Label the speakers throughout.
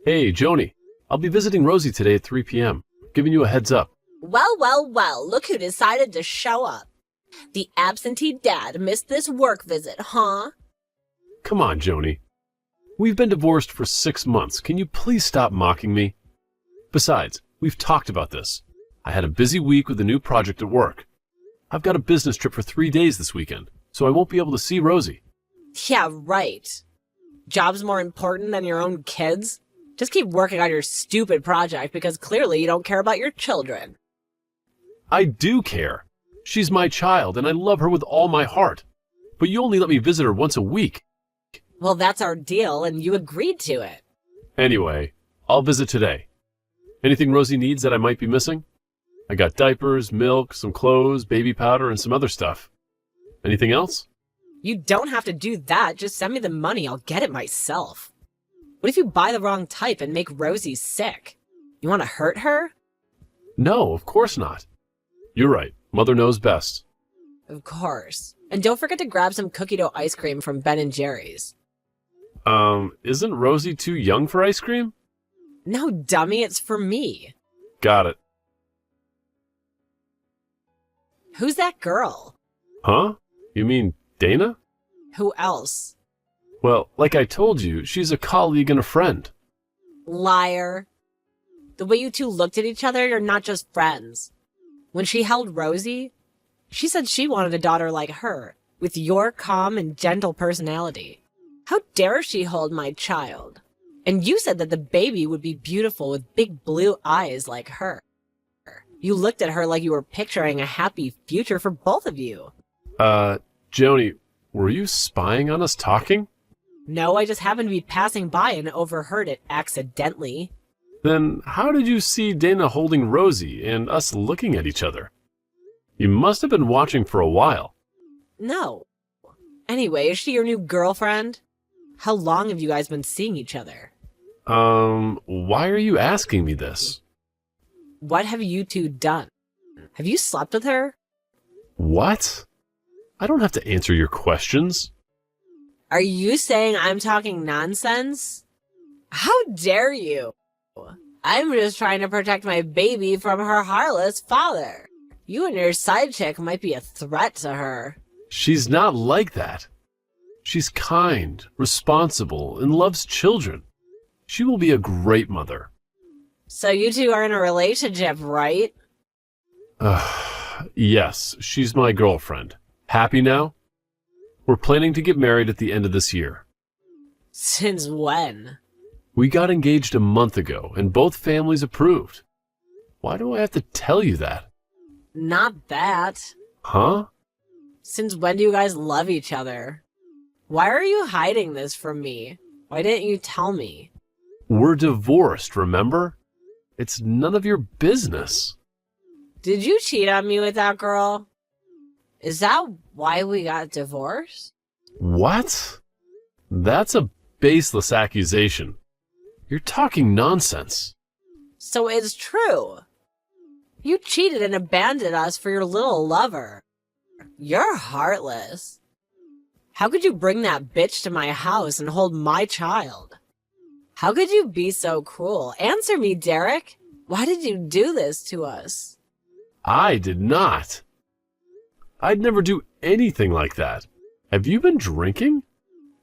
Speaker 1: Hey, Joni. I'll be visiting Rosie today at 3 p.m. Giving you a heads up.
Speaker 2: Well, look who decided to show up. The absentee dad missed this work visit, huh?
Speaker 1: Come on, Joni. We've been divorced for 6 months. Can you please stop mocking me? Besides, we've talked about this. I had a busy week with a new project at work. I've got a business trip for 3 days this weekend, so I won't be able to see Rosie.
Speaker 2: Yeah, right. Job's more important than your own kids? Just keep working on your stupid project because clearly you don't care about your children.
Speaker 1: I do care. She's my child, and I love her with all my heart. But you only let me visit her once a week.
Speaker 2: Well, that's our deal, and you agreed to it.
Speaker 1: Anyway, I'll visit today. Anything Rosie needs that I might be missing? I got diapers, milk, some clothes, baby powder, and some other stuff. Anything else?
Speaker 2: You don't have to do that. Just send me the money. I'll get it myself. What if you buy the wrong type and make Rosie sick? You want to hurt her?
Speaker 1: No, of course not. You're right. Mother knows best.
Speaker 2: Of course. And don't forget to grab some cookie dough ice cream from Ben & Jerry's.
Speaker 1: Isn't Rosie too young for ice cream?
Speaker 2: No, dummy, it's for me.
Speaker 1: Got it.
Speaker 2: Who's that girl?
Speaker 1: Huh? You mean Dana?
Speaker 2: Who else?
Speaker 1: Well, like I told you, she's a colleague and a friend.
Speaker 2: Liar. The way you two looked at each other, you're not just friends. When she held Rosie, she said she wanted a daughter like her, with your calm and gentle personality. How dare she hold my child? And you said that the baby would be beautiful with big blue eyes like her. You looked at her like you were picturing a happy future for both of you.
Speaker 1: Joni, were you spying on us talking?
Speaker 2: No, I just happened to be passing by and overheard it accidentally.
Speaker 1: Then how did you see Dana holding Rosie and us looking at each other? You must have been watching for a while.
Speaker 2: No. Anyway, is she your new girlfriend? How long have you guys been seeing each other?
Speaker 1: Why are you asking me this?
Speaker 2: What have you two done? Have you slept with her?
Speaker 1: What? I don't have to answer your questions.
Speaker 2: Are you saying I'm talking nonsense? How dare you? I'm just trying to protect my baby from her heartless father. You and your side chick might be a threat to her.
Speaker 1: She's not like that. She's kind, responsible, and loves children. She will be a great mother.
Speaker 2: So you two are in a relationship, right?
Speaker 1: Yes, she's my girlfriend. Happy now? We're planning to get married at the end of this year.
Speaker 2: Since when?
Speaker 1: We got engaged a month ago, and both families approved. Why do I have to tell you that?
Speaker 2: Not that.
Speaker 1: Huh?
Speaker 2: Since when do you guys love each other? Why are you hiding this from me? Why didn't you tell me?
Speaker 1: We're divorced, remember? It's none of your business.
Speaker 2: Did you cheat on me with that girl? Is that why we got divorced?
Speaker 1: What? That's a baseless accusation. You're talking nonsense.
Speaker 2: So it's true. You cheated and abandoned us for your little lover. You're heartless. How could you bring that bitch to my house and hold my child? How could you be so cruel? Answer me, Derek. Why did you do this to us?
Speaker 1: I did not. I'd never do anything like that. Have you been drinking?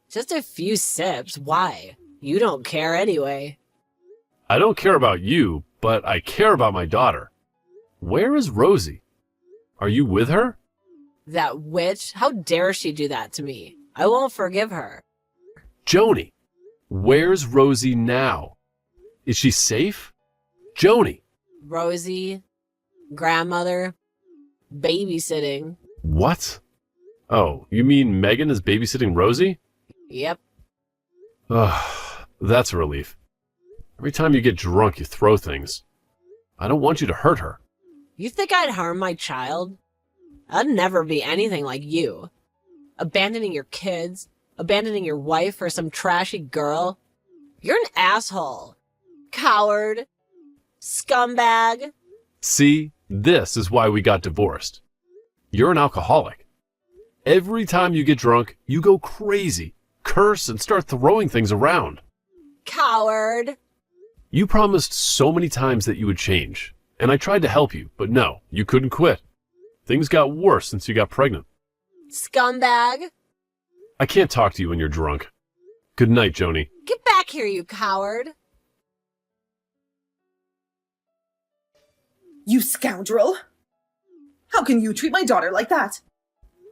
Speaker 2: Just a few sips. Why? You don't care anyway.
Speaker 1: I don't care about you, but I care about my daughter. Where is Rosie? Are you with her?
Speaker 2: That witch? How dare she do that to me? I won't forgive her.
Speaker 1: Joni, where's Rosie now? Is she safe? Joni.
Speaker 2: Rosie, grandmother, babysitting.
Speaker 1: What? Oh, you mean Megan is babysitting Rosie?
Speaker 2: Yep.
Speaker 1: Ugh, that's a relief. Every time you get drunk, you throw things. I don't want you to hurt her.
Speaker 2: You think I'd harm my child? I'd never be anything like you. Abandoning your kids, abandoning your wife for some trashy girl. You're an asshole. Coward. Scumbag.
Speaker 1: See, this is why we got divorced. You're an alcoholic. Every time you get drunk, you go crazy, curse, and start throwing things around.
Speaker 2: Coward.
Speaker 1: You promised so many times that you would change, and I tried to help you, but no, you couldn't quit. Things got worse since you got pregnant.
Speaker 2: Scumbag.
Speaker 1: I can't talk to you when you're drunk. Good night, Joni.
Speaker 2: Get back here, you coward.
Speaker 3: You scoundrel! How can you treat my daughter like that?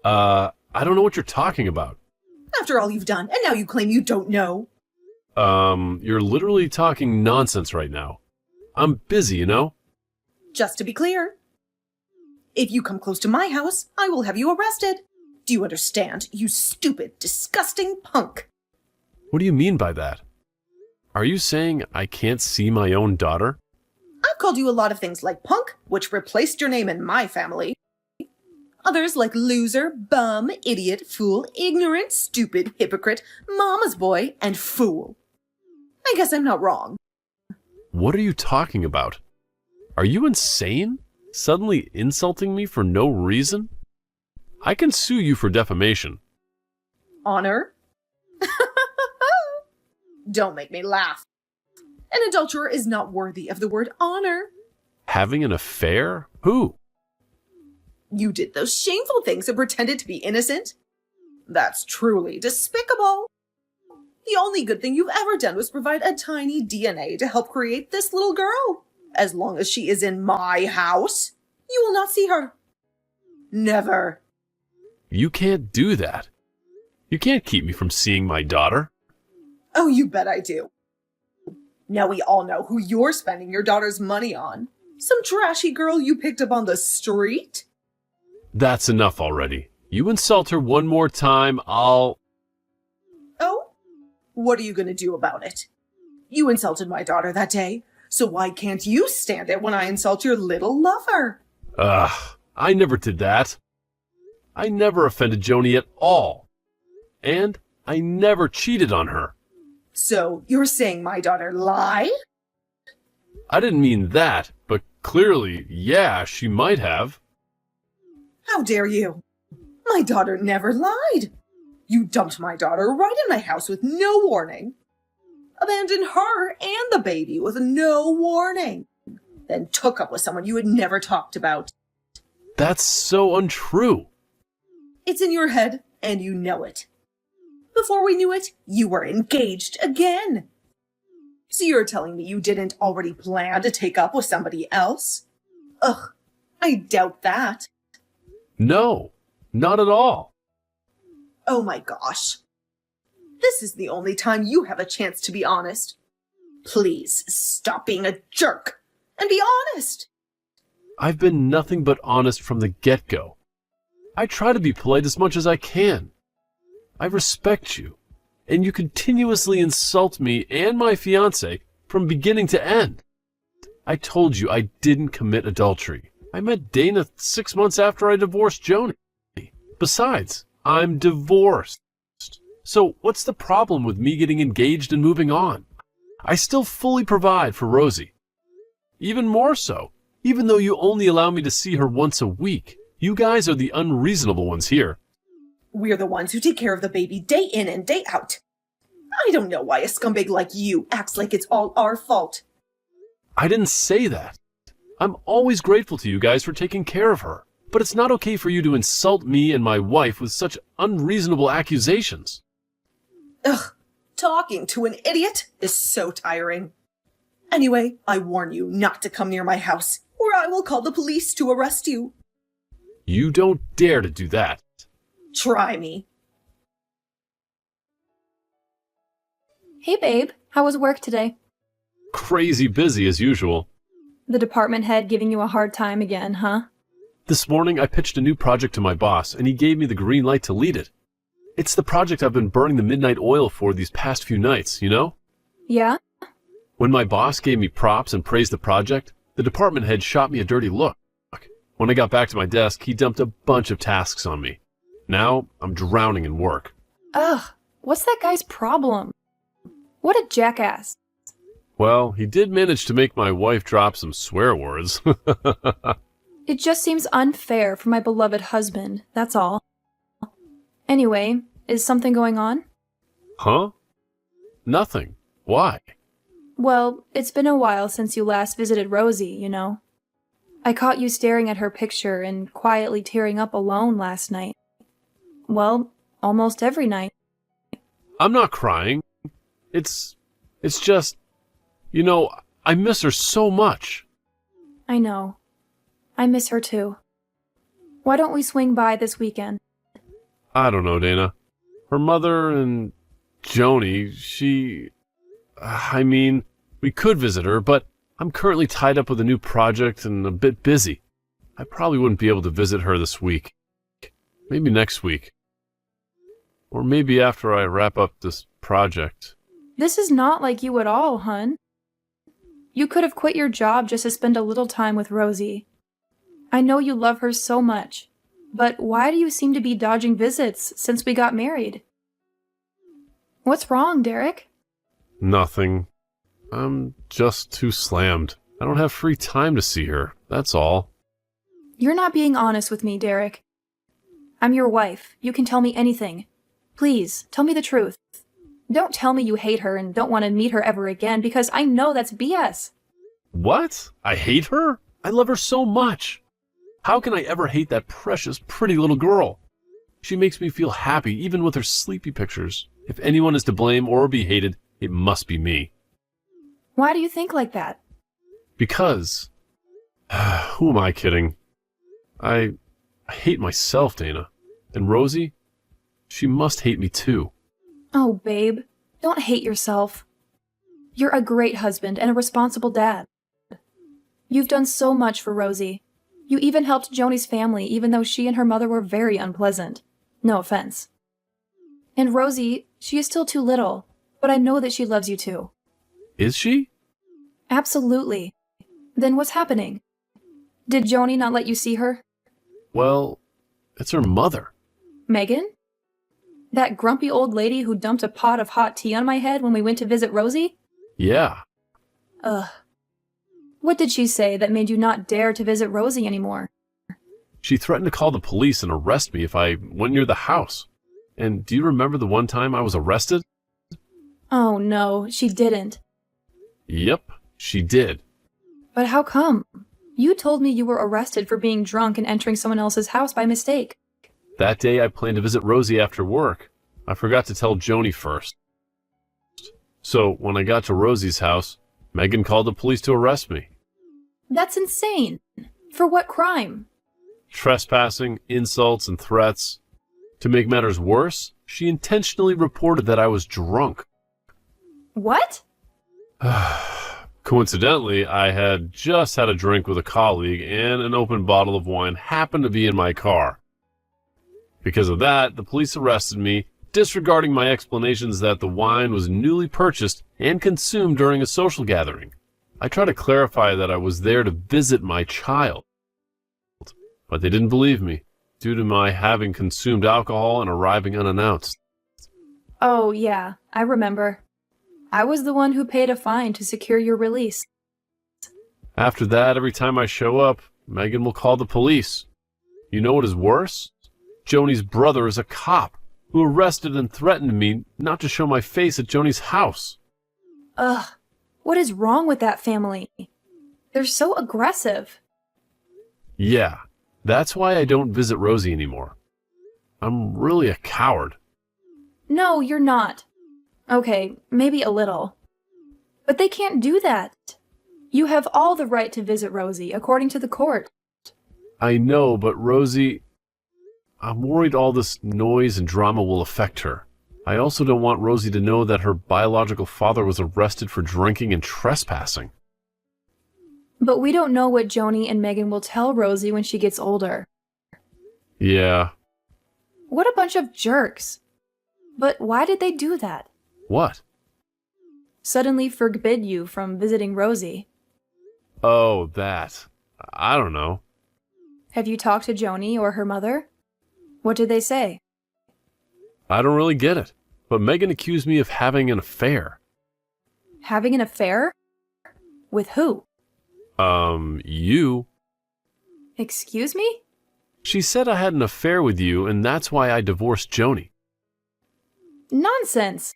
Speaker 1: I don't know what you're talking about.
Speaker 3: After all you've done, and now you claim you don't know.
Speaker 1: You're literally talking nonsense right now. I'm busy, you know?
Speaker 3: Just to be clear, if you come close to my house, I will have you arrested. Do you understand, you stupid, disgusting punk?
Speaker 1: What do you mean by that? Are you saying I can't see my own daughter?
Speaker 3: I've called you a lot of things like punk, which replaced your name in my family. Others like loser, bum, idiot, fool, ignorant, stupid, hypocrite, mama's boy, and fool. I guess I'm not wrong.
Speaker 1: What are you talking about? Are you insane? Suddenly insulting me for no reason? I can sue you for defamation.
Speaker 3: Honor? Don't make me laugh. An adulterer is not worthy of the word honor.
Speaker 1: Having an affair? Who?
Speaker 3: You did those shameful things and pretended to be innocent? That's truly despicable. The only good thing you've ever done was provide a tiny DNA to help create this little girl. As long as she is in my house, you will not see her. Never.
Speaker 1: You can't do that. You can't keep me from seeing my daughter.
Speaker 3: Oh, you bet I do. Now we all know who you're spending your daughter's money on. Some trashy girl you picked up on the street?
Speaker 1: That's enough already. You insult her one more time, I'll...
Speaker 3: Oh? What are you going to do about it? You insulted my daughter that day, so why can't you stand it when I insult your little lover?
Speaker 1: Ugh, I never did that. I never offended Joni at all. And I never cheated on her.
Speaker 3: So you're saying my daughter lied?
Speaker 1: I didn't mean that, but clearly, yeah, she might have.
Speaker 3: How dare you? My daughter never lied. You dumped my daughter right in my house with no warning. Abandoned her and the baby with no warning. Then took up with someone you had never talked about.
Speaker 1: That's so untrue.
Speaker 3: It's in your head, and you know it. Before we knew it, you were engaged again. So you're telling me you didn't already plan to take up with somebody else? Ugh, I doubt that.
Speaker 1: No, not at all.
Speaker 3: Oh my gosh. This is the only time you have a chance to be honest. Please stop being a jerk and be honest.
Speaker 1: I've been nothing but honest from the get-go. I try to be polite as much as I can. I respect you, and you continuously insult me and my fiancé from beginning to end. I told you I didn't commit adultery. I met Dana 6 months after I divorced Joni. Besides, I'm divorced. So what's the problem with me getting engaged and moving on? I still fully provide for Rosie. Even more so, even though you only allow me to see her once a week. You guys are the unreasonable ones here.
Speaker 3: We're the ones who take care of the baby day in and day out. I don't know why a scumbag like you acts like it's all our fault.
Speaker 1: I didn't say that. I'm always grateful to you guys for taking care of her. But it's not okay for you to insult me and my wife with such unreasonable accusations.
Speaker 3: Ugh, talking to an idiot is so tiring. Anyway, I warn you not to come near my house, or I will call the police to arrest you.
Speaker 1: You don't dare to do that.
Speaker 3: Try me.
Speaker 4: Hey babe, how was work today?
Speaker 1: Crazy busy as usual.
Speaker 4: The department head giving you a hard time again, huh?
Speaker 1: This morning I pitched a new project to my boss and he gave me the green light to lead it. It's the project I've been burning the midnight oil for these past few nights, you know?
Speaker 4: Yeah?
Speaker 1: When my boss gave me props and praised the project, the department head shot me a dirty look. When I got back to my desk, he dumped a bunch of tasks on me. Now I'm drowning in work.
Speaker 4: Ugh, what's that guy's problem? What a jackass.
Speaker 1: Well, he did manage to make my wife drop some swear words.
Speaker 4: It just seems unfair for my beloved husband, that's all. Anyway, is something going on?
Speaker 1: Huh? Nothing. Why?
Speaker 4: Well, it's been a while since you last visited Rosie, you know. I caught you staring at her picture and quietly tearing up alone last night. Well, almost every night.
Speaker 1: I'm not crying. It's just, I miss her so much.
Speaker 4: I know. I miss her too. Why don't we swing by this weekend?
Speaker 1: I don't know, Dana. Her mother and Joni, we could visit her, but I'm currently tied up with a new project and a bit busy. I probably wouldn't be able to visit her this week. Maybe next week. Or maybe after I wrap up this project.
Speaker 4: This is not like you at all, hun. You could have quit your job just to spend a little time with Rosie. I know you love her so much, but why do you seem to be dodging visits since we got married? What's wrong, Derek?
Speaker 1: Nothing. I'm just too slammed. I don't have free time to see her, that's all.
Speaker 4: You're not being honest with me, Derek. I'm your wife. You can tell me anything. Please, tell me the truth. Don't tell me you hate her and don't want to meet her ever again, because I know that's BS.
Speaker 1: What? I hate her? I love her so much. How can I ever hate that precious, pretty little girl? She makes me feel happy, even with her sleepy pictures. If anyone is to blame or be hated, it must be me.
Speaker 4: Why do you think like that?
Speaker 1: Because... who am I kidding? I hate myself, Dana. And Rosie? She must hate me too.
Speaker 4: Oh, babe, don't hate yourself. You're a great husband and a responsible dad. You've done so much for Rosie. You even helped Joni's family, even though she and her mother were very unpleasant. No offense. And Rosie, she is still too little, but I know that she loves you too.
Speaker 1: Is she?
Speaker 4: Absolutely. Then what's happening? Did Joni not let you see her?
Speaker 1: Well, it's her mother.
Speaker 4: Megan? That grumpy old lady who dumped a pot of hot tea on my head when we went to visit Rosie?
Speaker 1: Yeah.
Speaker 4: Ugh. What did she say that made you not dare to visit Rosie anymore?
Speaker 1: She threatened to call the police and arrest me if I went near the house. And do you remember the one time I was arrested?
Speaker 4: Oh no, she didn't.
Speaker 1: Yep, she did.
Speaker 4: But how come? You told me you were arrested for being drunk and entering someone else's house by mistake.
Speaker 1: That day I planned to visit Rosie after work. I forgot to tell Joni first. So when I got to Rosie's house, Megan called the police to arrest me.
Speaker 4: That's insane. For what crime?
Speaker 1: Trespassing, insults, and threats. To make matters worse, she intentionally reported that I was drunk.
Speaker 4: What?
Speaker 1: Coincidentally, I had just had a drink with a colleague and an open bottle of wine happened to be in my car. Because of that, the police arrested me, disregarding my explanations that the wine was newly purchased and consumed during a social gathering. I tried to clarify that I was there to visit my child, but they didn't believe me, due to my having consumed alcohol and arriving unannounced.
Speaker 4: Oh, yeah, I remember. I was the one who paid a fine to secure your release.
Speaker 1: After that, every time I show up, Megan will call the police. You know what is worse? Joni's brother is a cop who arrested and threatened me not to show my face at Joni's house.
Speaker 4: Ugh, what is wrong with that family? They're so aggressive.
Speaker 1: Yeah, that's why I don't visit Rosie anymore. I'm really a coward.
Speaker 4: No, you're not. Okay, maybe a little. But they can't do that. You have all the right to visit Rosie, according to the court.
Speaker 1: I know, but Rosie... I'm worried all this noise and drama will affect her. I also don't want Rosie to know that her biological father was arrested for drinking and trespassing.
Speaker 4: But we don't know what Joni and Megan will tell Rosie when she gets older.
Speaker 1: Yeah.
Speaker 4: What a bunch of jerks. But why did they do that?
Speaker 1: What?
Speaker 4: Suddenly forbid you from visiting Rosie.
Speaker 1: Oh, that. I don't know.
Speaker 4: Have you talked to Joni or her mother? What did they say?
Speaker 1: I don't really get it, but Megan accused me of having an affair.
Speaker 4: Having an affair? With who?
Speaker 1: You.
Speaker 4: Excuse me?
Speaker 1: She said I had an affair with you, and that's why I divorced Joni.
Speaker 4: Nonsense.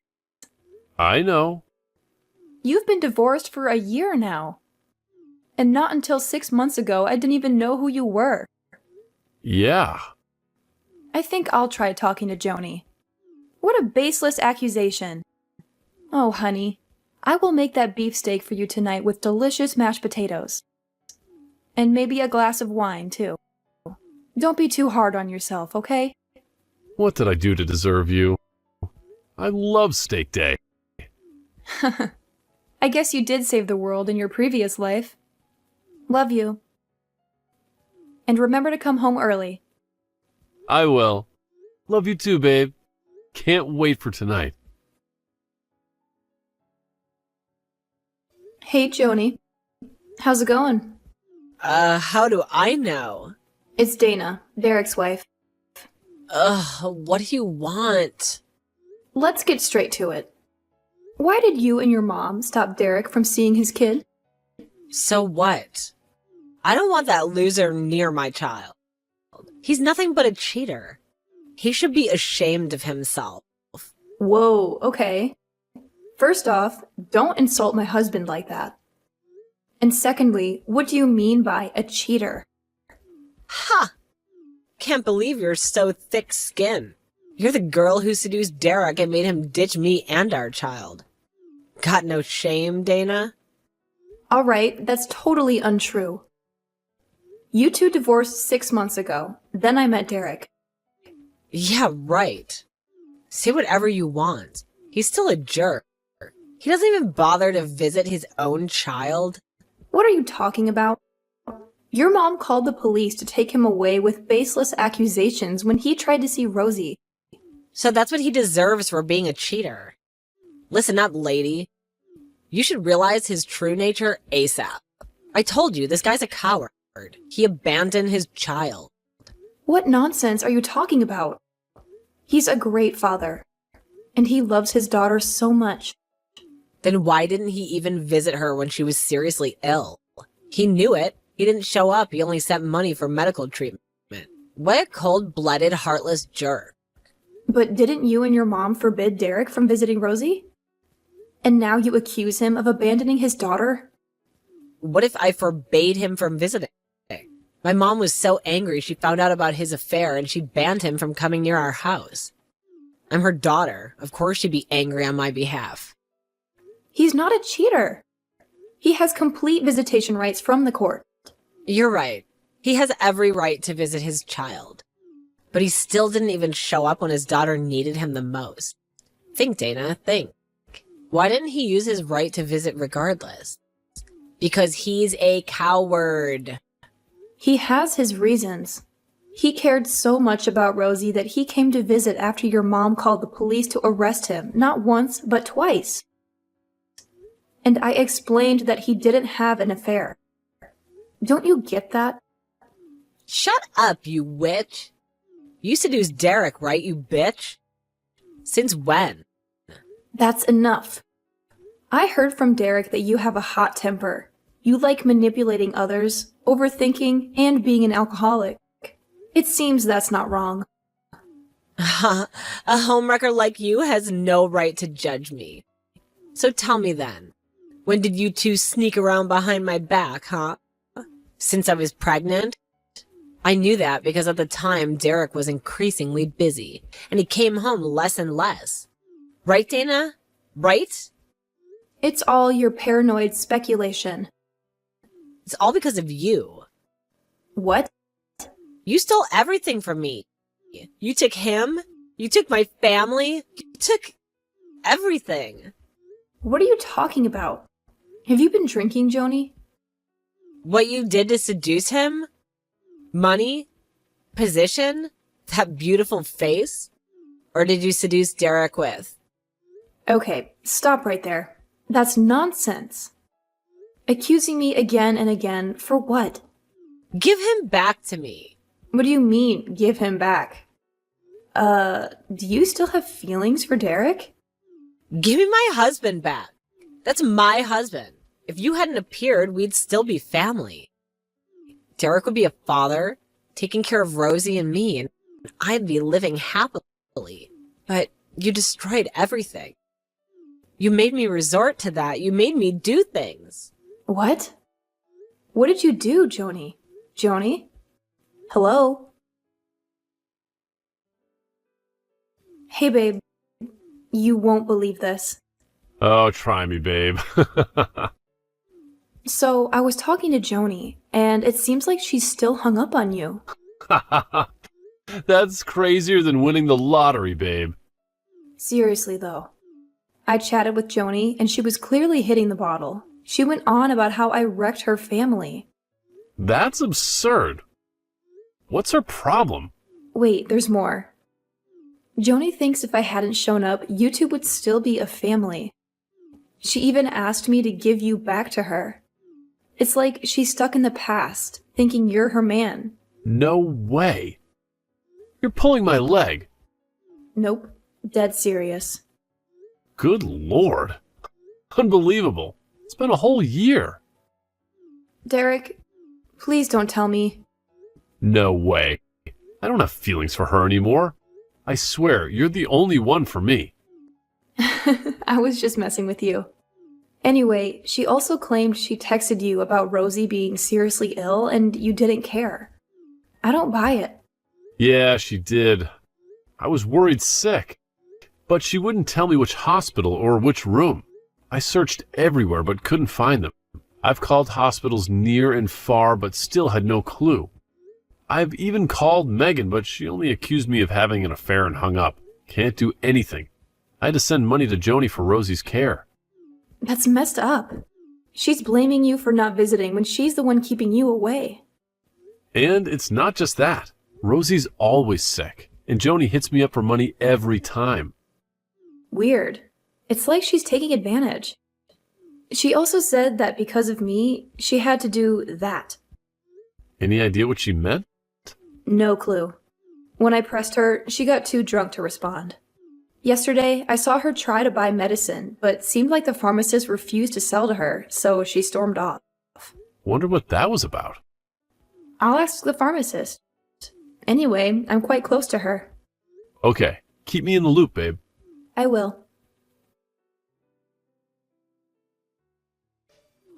Speaker 1: I know.
Speaker 4: You've been divorced for a year now. And not until 6 months ago, I didn't even know who you were.
Speaker 1: Yeah.
Speaker 4: I think I'll try talking to Joni. What a baseless accusation. Oh, honey, I will make that beefsteak for you tonight with delicious mashed potatoes. And maybe a glass of wine, too. Don't be too hard on yourself, okay?
Speaker 1: What did I do to deserve you? I love steak day.
Speaker 4: I guess you did save the world in your previous life. Love you. And remember to come home early.
Speaker 1: I will. Love you too, babe. Can't wait for tonight.
Speaker 4: Hey, Joni. How's it going?
Speaker 2: How do I know?
Speaker 4: It's Dana, Derek's wife.
Speaker 2: What do you want?
Speaker 4: Let's get straight to it. Why did you and your mom stop Derek from seeing his kid?
Speaker 2: So what? I don't want that loser near my child. He's nothing but a cheater. He should be ashamed of himself.
Speaker 4: Whoa, okay. First off, don't insult my husband like that. And secondly, what do you mean by a cheater?
Speaker 2: Ha! Can't believe you're so thick-skinned. You're the girl who seduced Derek and made him ditch me and our child. Got no shame, Dana?
Speaker 4: All right, that's totally untrue. You two divorced 6 months ago. Then I met Derek.
Speaker 2: Yeah, right. Say whatever you want. He's still a jerk. He doesn't even bother to visit his own child.
Speaker 4: What are you talking about? Your mom called the police to take him away with baseless accusations when he tried to see Rosie.
Speaker 2: So that's what he deserves for being a cheater. Listen up, lady. You should realize his true nature ASAP. I told you, this guy's a coward. He abandoned his child.
Speaker 4: What nonsense are you talking about? He's a great father, and he loves his daughter so much.
Speaker 2: Then why didn't he even visit her when she was seriously ill? He knew it. He didn't show up. He only sent money for medical treatment. What a cold-blooded, heartless jerk.
Speaker 4: But didn't you and your mom forbid Derek from visiting Rosie? And now you accuse him of abandoning his daughter?
Speaker 2: What if I forbade him from visiting? My mom was so angry she found out about his affair and she banned him from coming near our house. I'm her daughter. Of course she'd be angry on my behalf.
Speaker 4: He's not a cheater. He has complete visitation rights from the court.
Speaker 2: You're right. He has every right to visit his child. But he still didn't even show up when his daughter needed him the most. Think, Dana, think. Why didn't he use his right to visit regardless? Because he's a coward.
Speaker 4: He has his reasons. He cared so much about Rosie that he came to visit after your mom called the police to arrest him, not once, but twice. And I explained that he didn't have an affair. Don't you get that?
Speaker 2: Shut up, you witch. You seduced Derek, right, you bitch? Since when?
Speaker 4: That's enough. I heard from Derek that you have a hot temper. You like manipulating others, overthinking, and being an alcoholic. It seems that's not wrong.
Speaker 2: A homewrecker like you has no right to judge me. So tell me then, when did you two sneak around behind my back, huh? Since I was pregnant? I knew that because at the time Derek was increasingly busy, and he came home less and less. Right, Dana? Right?
Speaker 4: It's all your paranoid speculation.
Speaker 2: It's all because of you.
Speaker 4: What?
Speaker 2: You stole everything from me. You took him. You took my family. You took everything.
Speaker 4: What are you talking about? Have you been drinking, Joni?
Speaker 2: What you did to seduce him? Money? Position? That beautiful face? Or did you seduce Derek with?
Speaker 4: Okay, stop right there. That's nonsense. Accusing me again and again for what?
Speaker 2: Give him back to me.
Speaker 4: What do you mean, give him back? Do you still have feelings for Derek?
Speaker 2: Give me my husband back. That's my husband. If you hadn't appeared, we'd still be family. Derek would be a father, taking care of Rosie and me, and I'd be living happily. But you destroyed everything. You made me resort to that. You made me do things.
Speaker 4: What? What did you do, Joni? Joni? Hello? Hey, babe. You won't believe this.
Speaker 1: Oh, try me, babe.
Speaker 4: So, I was talking to Joni, and it seems like she's still hung up on you.
Speaker 1: That's crazier than winning the lottery, babe.
Speaker 4: Seriously, though. I chatted with Joni, and she was clearly hitting the bottle. She went on about how I wrecked her family.
Speaker 1: That's absurd. What's her problem?
Speaker 4: Wait, there's more. Joni thinks if I hadn't shown up, you two would still be a family. She even asked me to give you back to her. It's like she's stuck in the past, thinking you're her man.
Speaker 1: No way. You're pulling my leg.
Speaker 4: Nope, dead serious.
Speaker 1: Good Lord. Unbelievable. It's been a whole year.
Speaker 4: Derek, please don't tell me.
Speaker 1: No way. I don't have feelings for her anymore. I swear, you're the only one for me.
Speaker 4: I was just messing with you. Anyway, she also claimed she texted you about Rosie being seriously ill and you didn't care. I don't buy it.
Speaker 1: Yeah, she did. I was worried sick. But she wouldn't tell me which hospital or which room. I searched everywhere but couldn't find them. I've called hospitals near and far but still had no clue. I've even called Megan, but she only accused me of having an affair and hung up. Can't do anything. I had to send money to Joni for Rosie's care.
Speaker 4: That's messed up. She's blaming you for not visiting when she's the one keeping you away.
Speaker 1: And it's not just that. Rosie's always sick, and Joni hits me up for money every time.
Speaker 4: Weird. It's like she's taking advantage. She also said that because of me, she had to do that.
Speaker 1: Any idea what she meant?
Speaker 4: No clue. When I pressed her, she got too drunk to respond. Yesterday, I saw her try to buy medicine, but seemed like the pharmacist refused to sell to her, so she stormed off.
Speaker 1: Wonder what that was about.
Speaker 4: I'll ask the pharmacist. Anyway, I'm quite close to her.
Speaker 1: Okay, keep me in the loop, babe.
Speaker 4: I will.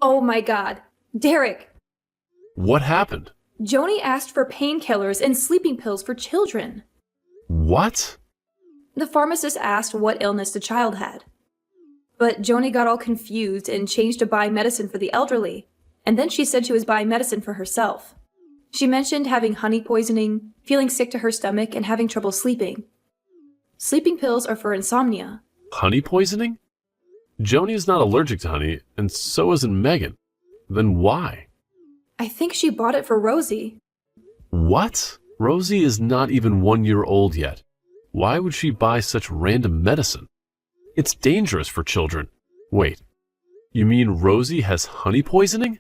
Speaker 4: Oh my god. Derek!
Speaker 1: What happened?
Speaker 4: Joni asked for painkillers and sleeping pills for children.
Speaker 1: What?
Speaker 4: The pharmacist asked what illness the child had. But Joni got all confused and changed to buy medicine for the elderly, and then she said she was buying medicine for herself. She mentioned having honey poisoning, feeling sick to her stomach, and having trouble sleeping. Sleeping pills are for insomnia.
Speaker 1: Honey poisoning? Joni is not allergic to honey, and so isn't Megan. Then why?
Speaker 4: I think she bought it for Rosie.
Speaker 1: What? Rosie is not even 1 year old yet. Why would she buy such random medicine? It's dangerous for children. Wait, you mean Rosie has honey poisoning?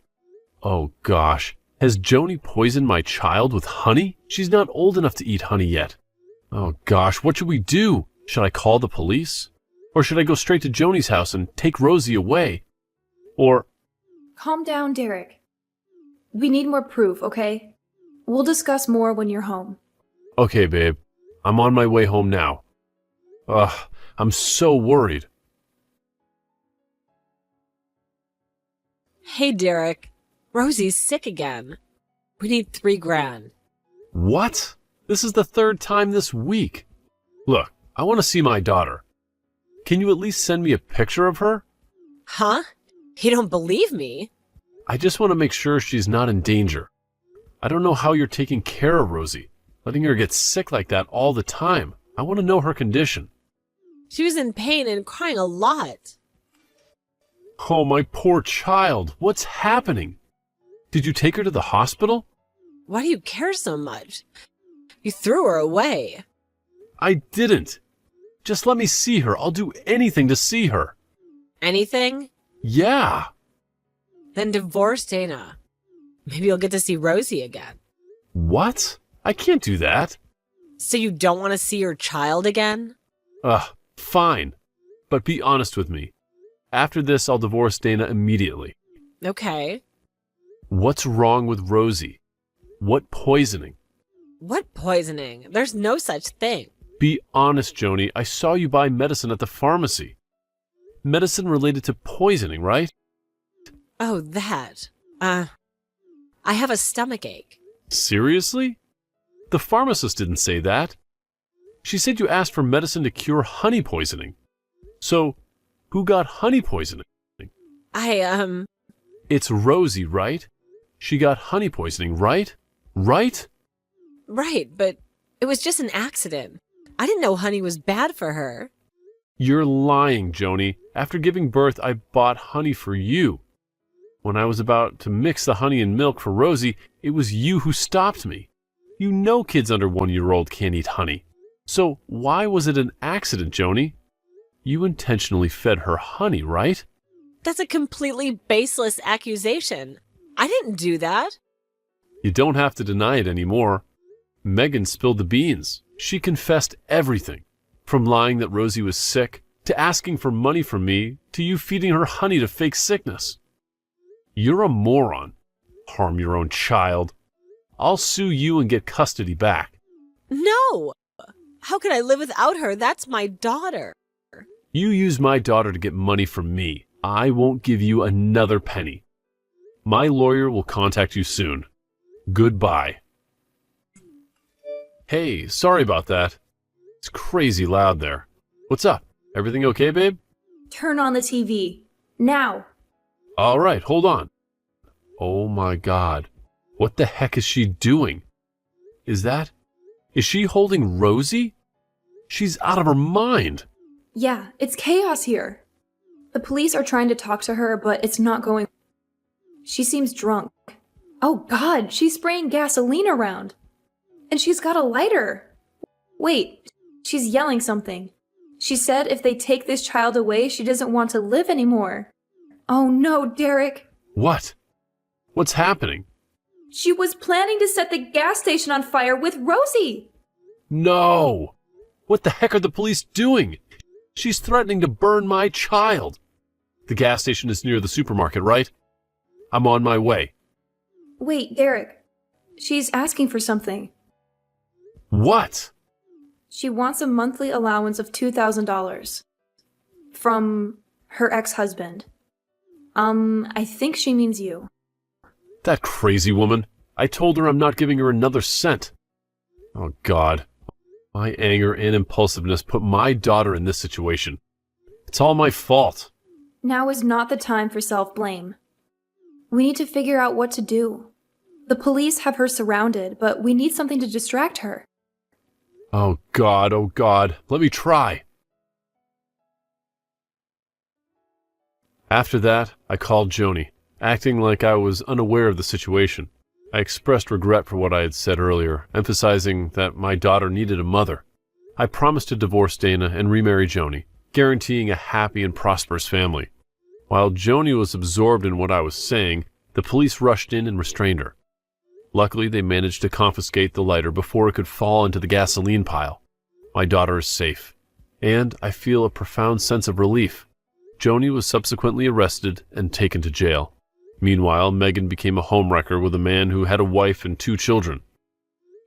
Speaker 1: Oh gosh, has Joni poisoned my child with honey? She's not old enough to eat honey yet. Oh gosh, what should we do? Should I call the police? Or should I go straight to Joni's house and take Rosie away? Or...
Speaker 4: Calm down, Derek. We need more proof, okay? We'll discuss more when you're home.
Speaker 1: Okay, babe. I'm on my way home now. Ugh, I'm so worried.
Speaker 2: Hey, Derek. Rosie's sick again. We need $3,000.
Speaker 1: What? This is the third time this week. Look, I want to see my daughter. Can you at least send me a picture of her?
Speaker 2: Huh? You don't believe me?
Speaker 1: I just want to make sure she's not in danger. I don't know how you're taking care of Rosie, letting her get sick like that all the time. I want to know her condition.
Speaker 2: She was in pain and crying a lot.
Speaker 1: Oh, my poor child. What's happening? Did you take her to the hospital?
Speaker 2: Why do you care so much? You threw her away.
Speaker 1: I didn't. Just let me see her. I'll do anything to see her.
Speaker 2: Anything?
Speaker 1: Yeah.
Speaker 2: Then divorce Dana. Maybe you'll get to see Rosie again.
Speaker 1: What? I can't do that.
Speaker 2: So you don't want to see your child again?
Speaker 1: Fine. But be honest with me. After this, I'll divorce Dana immediately.
Speaker 2: Okay.
Speaker 1: What's wrong with Rosie? What poisoning?
Speaker 2: What poisoning? There's no such thing.
Speaker 1: Be honest, Joni. I saw you buy medicine at the pharmacy. Medicine related to poisoning, right?
Speaker 2: Oh, that. I have a stomach ache.
Speaker 1: Seriously? The pharmacist didn't say that. She said you asked for medicine to cure honey poisoning. So, who got honey poisoning? It's Rosie, right? She got honey poisoning, right? Right?
Speaker 2: Right, but it was just an accident. I didn't know honey was bad for her.
Speaker 1: You're lying, Joni. After giving birth, I bought honey for you. When I was about to mix the honey and milk for Rosie, it was you who stopped me. You know kids under 1 year old can't eat honey. So why was it an accident, Joni? You intentionally fed her honey, right?
Speaker 2: That's a completely baseless accusation. I didn't do that.
Speaker 1: You don't have to deny it anymore. Megan spilled the beans. She confessed everything. From lying that Rosie was sick, to asking for money from me, to you feeding her honey to fake sickness. You're a moron. Harm your own child. I'll sue you and get custody back.
Speaker 2: No! How could I live without her? That's my daughter.
Speaker 1: You use my daughter to get money from me. I won't give you another penny. My lawyer will contact you soon. Goodbye. Hey, sorry about that. It's crazy loud there. What's up? Everything okay, babe?
Speaker 4: Turn on the TV. Now.
Speaker 1: All right, hold on. Oh my God. What the heck is she doing? Is she holding Rosie? She's out of her mind.
Speaker 4: Yeah, it's chaos here. The police are trying to talk to her, but it's not going. She seems drunk. Oh God, she's spraying gasoline around. And she's got a lighter. Wait, she's yelling something. She said if they take this child away, she doesn't want to live anymore. Oh no, Derek.
Speaker 1: What? What's happening?
Speaker 4: She was planning to set the gas station on fire with Rosie.
Speaker 1: No! What the heck are the police doing? She's threatening to burn my child. The gas station is near the supermarket, right? I'm on my way.
Speaker 4: Wait, Derek. She's asking for something.
Speaker 1: What?
Speaker 4: She wants a monthly allowance of $2,000 from her ex-husband. I think she means you.
Speaker 1: That crazy woman. I told her I'm not giving her another cent. Oh, God. My anger and impulsiveness put my daughter in this situation. It's all my fault.
Speaker 4: Now is not the time for self-blame. We need to figure out what to do. The police have her surrounded, but we need something to distract her.
Speaker 1: Oh, God, oh, God. Let me try. After that, I called Joni, acting like I was unaware of the situation. I expressed regret for what I had said earlier, emphasizing that my daughter needed a mother. I promised to divorce Dana and remarry Joni, guaranteeing a happy and prosperous family. While Joni was absorbed in what I was saying, the police rushed in and restrained her. Luckily, they managed to confiscate the lighter before it could fall into the gasoline pile. My daughter is safe, and I feel a profound sense of relief. Joni was subsequently arrested and taken to jail. Meanwhile, Megan became a homewrecker with a man who had a wife and 2 children.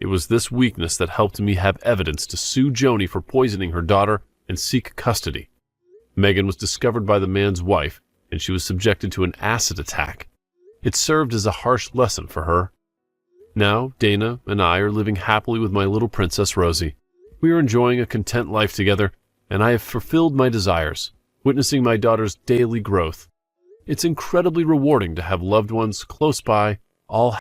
Speaker 1: It was this weakness that helped me have evidence to sue Joni for poisoning her daughter and seek custody. Megan was discovered by the man's wife, and she was subjected to an acid attack. It served as a harsh lesson for her. Now, Dana and I are living happily with my little princess Rosie. We are enjoying a content life together, and I have fulfilled my desires, witnessing my daughter's daily growth. It's incredibly rewarding to have loved ones close by, all